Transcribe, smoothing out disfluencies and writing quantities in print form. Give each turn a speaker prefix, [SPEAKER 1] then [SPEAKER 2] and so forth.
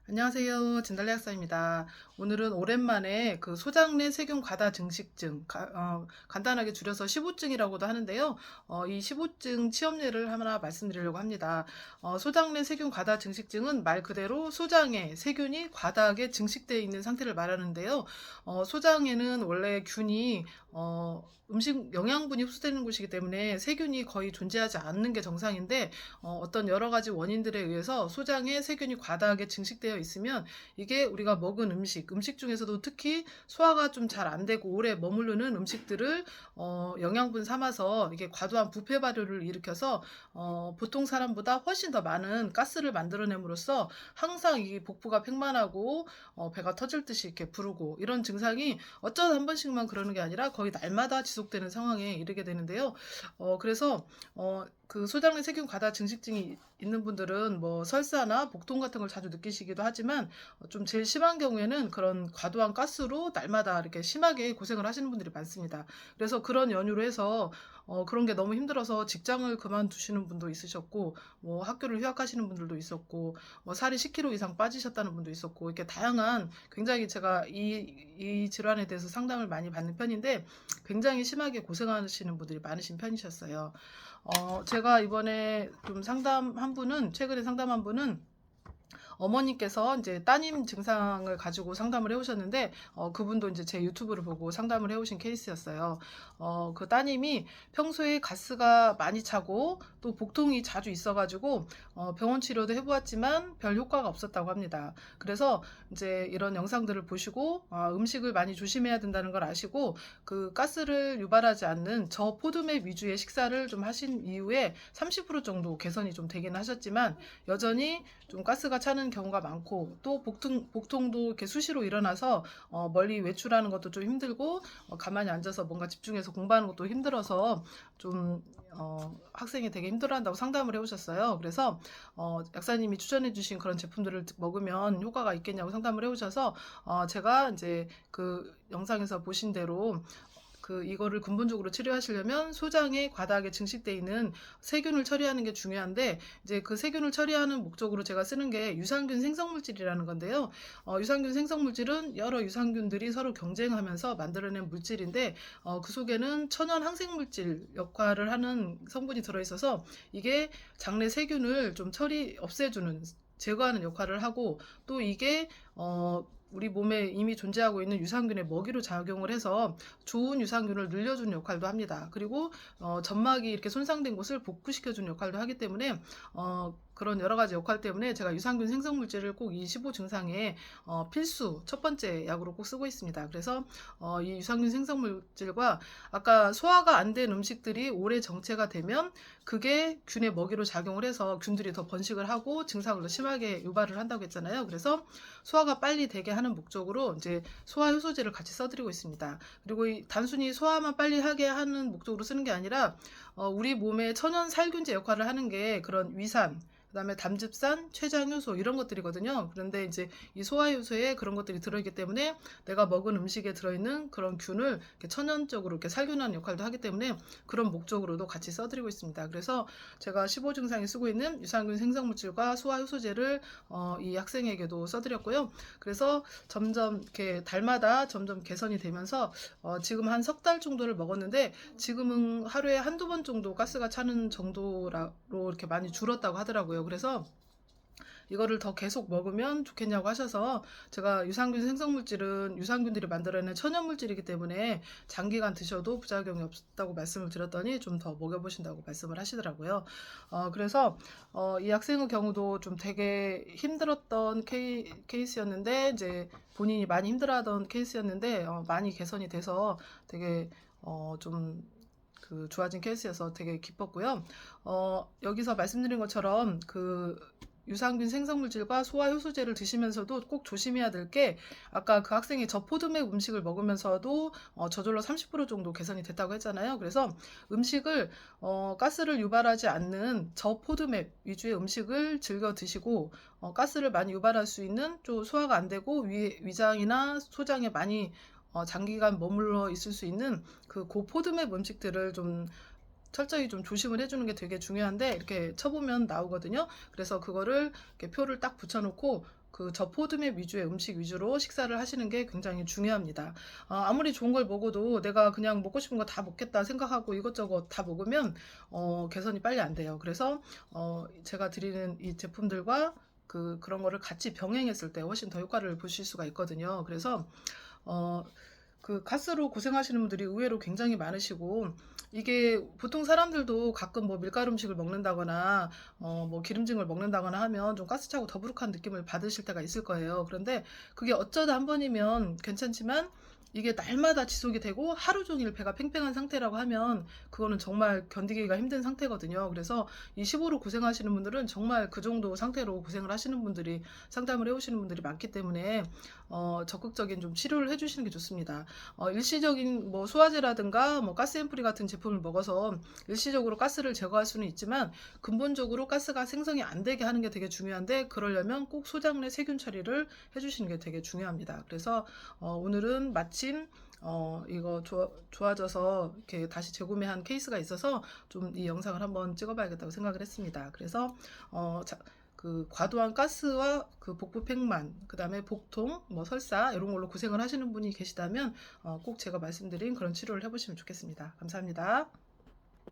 [SPEAKER 1] 안녕하세요. 진달래 약사입니다. 오늘은 오랜만에 그 소장내 세균 과다 증식증, 간단하게 줄여서 시보증이라고도 하는데요. 이 시보증 치료례를 하나 말씀드리려고 합니다. 소장내 세균 과다 증식증은 말 그대로 소장에 세균이 과다하게 증식되어 있는 상태를 말하는데요. 소장에는 원래 균이 음식 영양분이 흡수되는 곳이기 때문에 세균이 거의 존재하지 않는 게 정상인데, 어떤 여러 가지 원인들에 의해서 소장에 세균이 과다하게 증식되어 있으면 이게 우리가 먹은 음식 중에서도 특히 소화가 좀 잘 안 되고 오래 머무르는 음식들을 영양분 삼아서 이게 과도한 부패 발효를 일으켜서 보통 사람보다 훨씬 더 많은 가스를 만들어냄으로써 항상 이 복부가 팽만하고 배가 터질 듯이 이렇게 부르고, 이런 증상이 어쩌다 한 번씩만 그러는 게 아니라 거의 날마다 지속되는 상황에 이르게 되는데요. 그래서 그 소장내 세균 과다 증식증이 있는 분들은 뭐 설사나 복통 같은 걸 자주 느끼시기도 하지만, 좀 제일 심한 경우에는 그런 과도한 가스로 날마다 이렇게 심하게 고생을 하시는 분들이 많습니다. 그래서 그런 연유로 해서 그런 게 너무 힘들어서 직장을 그만두시는 분도 있으셨고, 뭐 학교를 휴학하시는 분들도 있었고, 뭐 살이 10kg 이상 빠지셨다는 분도 있었고, 이렇게 다양한, 굉장히 제가 이 질환에 대해서 상담을 많이 받는 편인데 굉장히 심하게 고생하시는 분들이 많으신 편이셨어요. 제가 이번에 좀 최근에 상담한 분은 어머니께서 이제 따님 증상을 가지고 상담을 해오셨는데, 그분도 이제 제 유튜브를 보고 상담을 해오신 케이스였어요. 그 따님이 평소에 가스가 많이 차고 또 복통이 자주 있어가지고 병원 치료도 해보았지만 별 효과가 없었다고 합니다. 그래서 이제 이런 영상들을 보시고 음식을 많이 조심해야 된다는 걸 아시고, 그 가스를 유발하지 않는 저포도맥 위주의 식사를 좀 하신 이후에 30% 정도 개선이 좀 되긴 하셨지만, 여전히 좀 가스가 차는 경우가 많고, 또 복통도 이렇게 수시로 일어나서 멀리 외출하는 것도 좀 힘들고, 가만히 앉아서 뭔가 집중해서 공부하는 것도 힘들어서 좀 학생이 되게 힘들어한다고 상담을 해오셨어요. 그래서 약사님이 추천해주신 그런 제품들을 먹으면 효과가 있겠냐고 상담을 해오셔서, 제가 이제 그 영상에서 보신 대로 이거를 근본적으로 치료하시려면 소장에 과다하게 증식되어 있는 세균을 처리하는 게 중요한데, 이제 그 세균을 처리하는 목적으로 제가 쓰는 게 유산균 생성물질이라는 건데요. 유산균 생성물질은 여러 유산균들이 서로 경쟁하면서 만들어낸 물질인데, 그 속에는 천연 항생물질 역할을 하는 성분이 들어있어서 이게 장내 세균을 좀 없애주는, 제거하는 역할을 하고, 또 이게 우리 몸에 이미 존재하고 있는 유산균의 먹이로 작용을 해서 좋은 유산균을 늘려주는 역할도 합니다. 그리고 점막이 이렇게 손상된 곳을 복구시켜주는 역할도 하기 때문에, 그런 여러 가지 역할 때문에 제가 유산균 생성물질을 꼭 이 15 증상에 필수 첫 번째 약으로 꼭 쓰고 있습니다. 그래서 이 유산균 생성물질과, 아까 소화가 안 된 음식들이 오래 정체가 되면 그게 균의 먹이로 작용을 해서 균들이 더 번식을 하고 증상을 더 심하게 유발을 한다고 했잖아요. 그래서 소화가 빨리 되게 하는 목적으로 이제 소화 효소제를 같이 써드리고 있습니다. 그리고 단순히 소화만 빨리 하게 하는 목적으로 쓰는 게 아니라, 우리 몸에 천연 살균제 역할을 하는 게 그런 위산, 그다음에 담즙산, 췌장효소 이런 것들이거든요. 그런데 이제 이 소화효소에 그런 것들이 들어있기 때문에 내가 먹은 음식에 들어있는 그런 균을 이렇게 천연적으로 이렇게 살균하는 역할도 하기 때문에 그런 목적으로도 같이 써드리고 있습니다. 그래서 제가 15 증상에 쓰고 있는 유산균 생성물질과 소화효소제를 이 학생에게도 써드렸고요. 그래서 점점 이렇게 달마다 점점 개선이 되면서 지금 한 석 달 정도를 먹었는데, 지금은 하루에 한두 번 정도 가스가 차는 정도로 이렇게 많이 줄었다고 하더라고요. 그래서 이거를 더 계속 먹으면 좋겠냐고 하셔서, 제가 유산균 생성물질은 유산균들이 만들어낸 천연물질이기 때문에 장기간 드셔도 부작용이 없다고 말씀을 드렸더니 좀 더 먹여보신다고 말씀을 하시더라고요. 그래서 이 학생의 경우도 좀 되게 힘들었던 케이스였는데, 이제 본인이 많이 힘들어하던 케이스였는데 많이 개선이 돼서 되게 좀 좋아진 케이스여서 되게 기뻤고요. 여기서 말씀드린 것처럼 유산균 생성물질과 소화효소제를 드시면서도 꼭 조심해야 될 게, 아까 그 학생이 저포도맥 음식을 먹으면서도 저절로 30% 정도 개선이 됐다고 했잖아요. 그래서 음식을 가스를 유발하지 않는 저포도맥 위주의 음식을 즐겨 드시고, 가스를 많이 유발할 수 있는, 좀 소화가 안 되고 위장이나 소장에 많이 장기간 머물러 있을 수 있는 그 고포도맥 음식들을 좀 철저히 좀 조심을 해주는 게 되게 중요한데, 이렇게 쳐보면 나오거든요. 그래서 그거를 이렇게 표를 딱 붙여놓고 그 저포도매 위주의 음식 위주로 식사를 하시는 게 굉장히 중요합니다. 아무리 좋은 걸 먹어도 내가 그냥 먹고 싶은 거 다 먹겠다 생각하고 이것저것 다 먹으면 개선이 빨리 안 돼요. 그래서 제가 드리는 이 제품들과 그런 거를 같이 병행했을 때 훨씬 더 효과를 보실 수가 있거든요. 그래서 어, 가스로 고생하시는 분들이 의외로 굉장히 많으시고, 이게 보통 사람들도 가끔 뭐 밀가루 음식을 먹는다거나 뭐 기름진 걸 먹는다거나 하면 좀 가스차고 더부룩한 느낌을 받으실 때가 있을 거예요. 그런데 그게 어쩌다 한 번이면 괜찮지만, 이게 날마다 지속이 되고 하루 종일 배가 팽팽한 상태라고 하면 그거는 정말 견디기가 힘든 상태거든요. 그래서 이 15로 고생하시는 분들은 정말 그 정도 상태로 고생을 하시는 분들이, 상담을 해오시는 분들이 많기 때문에 적극적인 좀 치료를 해주시는 게 좋습니다. 일시적인 뭐 소화제라든가 뭐 가스 앰플리 같은 제품을 먹어서 일시적으로 가스를 제거할 수는 있지만, 근본적으로 가스가 생성이 안 되게 하는 게 되게 중요한데, 그러려면 꼭 소장 내 세균 처리를 해주시는 게 되게 중요합니다. 그래서 오늘은 마침 이거 좋아져서 이렇게 다시 재구매한 케이스가 있어서 좀 이 영상을 한번 찍어봐야겠다고 생각을 했습니다. 그래서 과도한 가스와 복부 팽만, 그 다음에 복통, 뭐 설사 이런 걸로 고생을 하시는 분이 계시다면 꼭 제가 말씀드린 그런 치료를 해보시면 좋겠습니다. 감사합니다.